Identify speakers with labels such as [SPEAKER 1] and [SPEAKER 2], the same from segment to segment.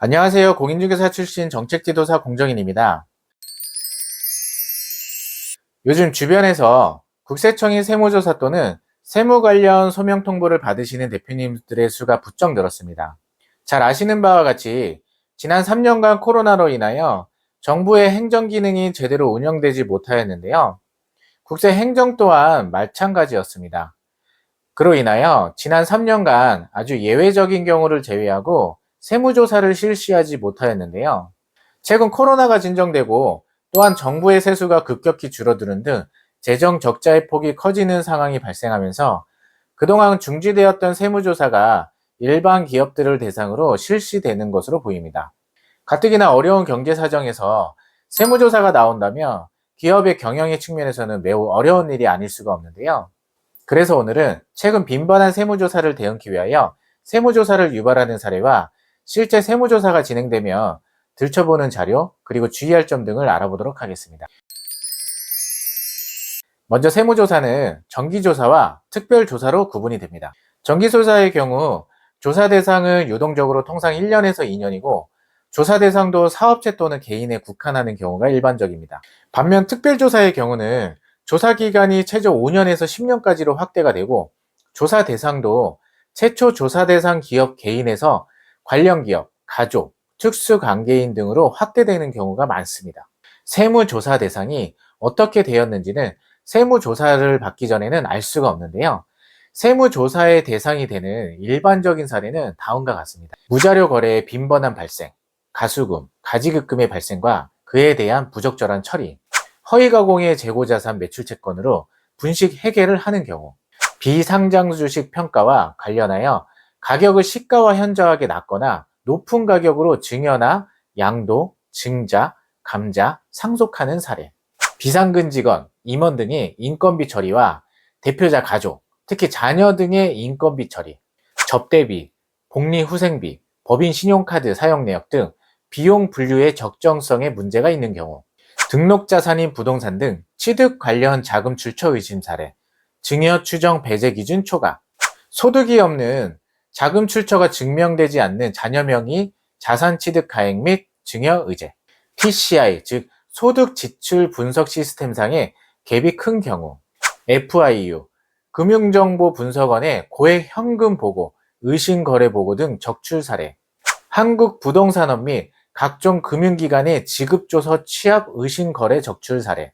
[SPEAKER 1] 안녕하세요. 공인중개사 출신 정책지도사 공정인입니다. 요즘 주변에서 국세청의 세무조사 또는 세무 관련 소명 통보를 받으시는 대표님들의 수가 부쩍 늘었습니다. 잘 아시는 바와 같이 지난 3년간 코로나로 인하여 정부의 행정 기능이 제대로 운영되지 못하였는데요. 국세 행정 또한 마찬가지였습니다. 그로 인하여 지난 3년간 아주 예외적인 경우를 제외하고 세무조사를 실시하지 못하였는데요. 최근 코로나가 진정되고 또한 정부의 세수가 급격히 줄어드는 등 재정 적자의 폭이 커지는 상황이 발생하면서 그동안 중지되었던 세무조사가 일반 기업들을 대상으로 실시되는 것으로 보입니다. 가뜩이나 어려운 경제 사정에서 세무조사가 나온다면 기업의 경영의 측면에서는 매우 어려운 일이 아닐 수가 없는데요. 그래서 오늘은 최근 빈번한 세무조사를 대응하기 위하여 세무조사를 유발하는 사례와 실제 세무조사가 진행되며 들춰보는 자료, 그리고 주의할 점 등을 알아보도록 하겠습니다. 먼저 세무조사는 정기조사와 특별조사로 구분이 됩니다. 정기조사의 경우 조사 대상은 유동적으로 통상 1년에서 2년이고 조사 대상도 사업체 또는 개인에 국한하는 경우가 일반적입니다. 반면 특별조사의 경우는 조사 기간이 최저 5년에서 10년까지로 확대가 되고 조사 대상도 최초 조사 대상 기업 개인에서 관련 기업, 가족, 특수관계인 등으로 확대되는 경우가 많습니다. 세무조사 대상이 어떻게 되었는지는 세무조사를 받기 전에는 알 수가 없는데요. 세무조사의 대상이 되는 일반적인 사례는 다음과 같습니다. 무자료 거래의 빈번한 발생, 가수금, 가지급금의 발생과 그에 대한 부적절한 처리, 허위가공의 재고자산 매출 채권으로 분식 회계를 하는 경우, 비상장 주식 평가와 관련하여 가격을 시가와 현저하게 낮거나 높은 가격으로 증여나 양도, 증자, 감자, 상속하는 사례, 비상근 직원, 임원 등의 인건비 처리와 대표자 가족, 특히 자녀 등의 인건비 처리, 접대비, 복리후생비, 법인 신용카드 사용 내역 등 비용 분류의 적정성에 문제가 있는 경우, 등록자산인 부동산 등 취득 관련 자금 출처 의심 사례, 증여 추정 배제 기준 초과, 소득이 없는 자금 출처가 증명되지 않는 자녀 명의 자산 취득 가액 및 증여 의제, PCI 즉 소득 지출 분석 시스템상의 갭이 큰 경우, FIU 금융정보 분석원의 고액 현금 보고, 의심 거래 보고 등 적출 사례, 한국부동산업 및 각종 금융기관의 지급조서 취합 의심 거래 적출 사례,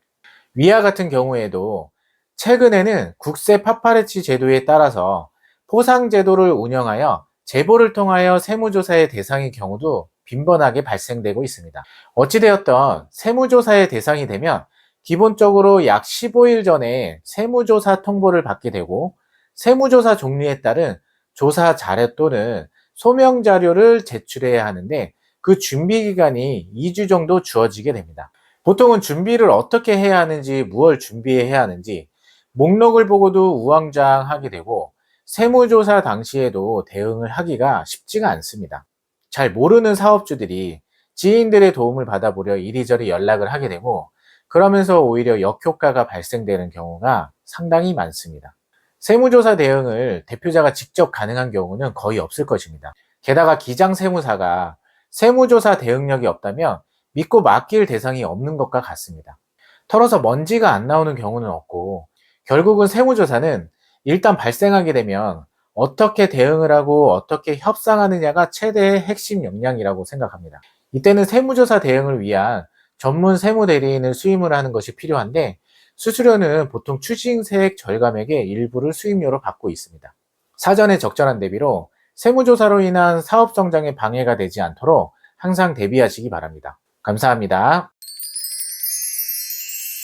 [SPEAKER 1] 위와 같은 경우에도 최근에는 국세 파파레치 제도에 따라서 포상제도를 운영하여 제보를 통하여 세무조사의 대상의 경우도 빈번하게 발생되고 있습니다. 어찌되었던 세무조사의 대상이 되면 기본적으로 약 15일 전에 세무조사 통보를 받게 되고 세무조사 종류에 따른 조사 자료 또는 소명 자료를 제출해야 하는데 그 준비 기간이 2주 정도 주어지게 됩니다. 보통은 준비를 어떻게 해야 하는지, 무엇을 준비해야 하는지 목록을 보고도 우왕좌왕하게 되고 세무조사 당시에도 대응을 하기가 쉽지가 않습니다. 잘 모르는 사업주들이 지인들의 도움을 받아보려 이리저리 연락을 하게 되고 그러면서 오히려 역효과가 발생되는 경우가 상당히 많습니다. 세무조사 대응을 대표자가 직접 가능한 경우는 거의 없을 것입니다. 게다가 기장세무사가 세무조사 대응력이 없다면 믿고 맡길 대상이 없는 것과 같습니다. 털어서 먼지가 안 나오는 경우는 없고 결국은 세무조사는 일단 발생하게 되면 어떻게 대응을 하고 어떻게 협상하느냐가 최대의 핵심 역량이라고 생각합니다. 이때는 세무조사 대응을 위한 전문 세무대리인을 수임을 하는 것이 필요한데 수수료는 보통 추징세액 절감액의 일부를 수임료로 받고 있습니다. 사전에 적절한 대비로 세무조사로 인한 사업 성장에 방해가 되지 않도록 항상 대비하시기 바랍니다. 감사합니다.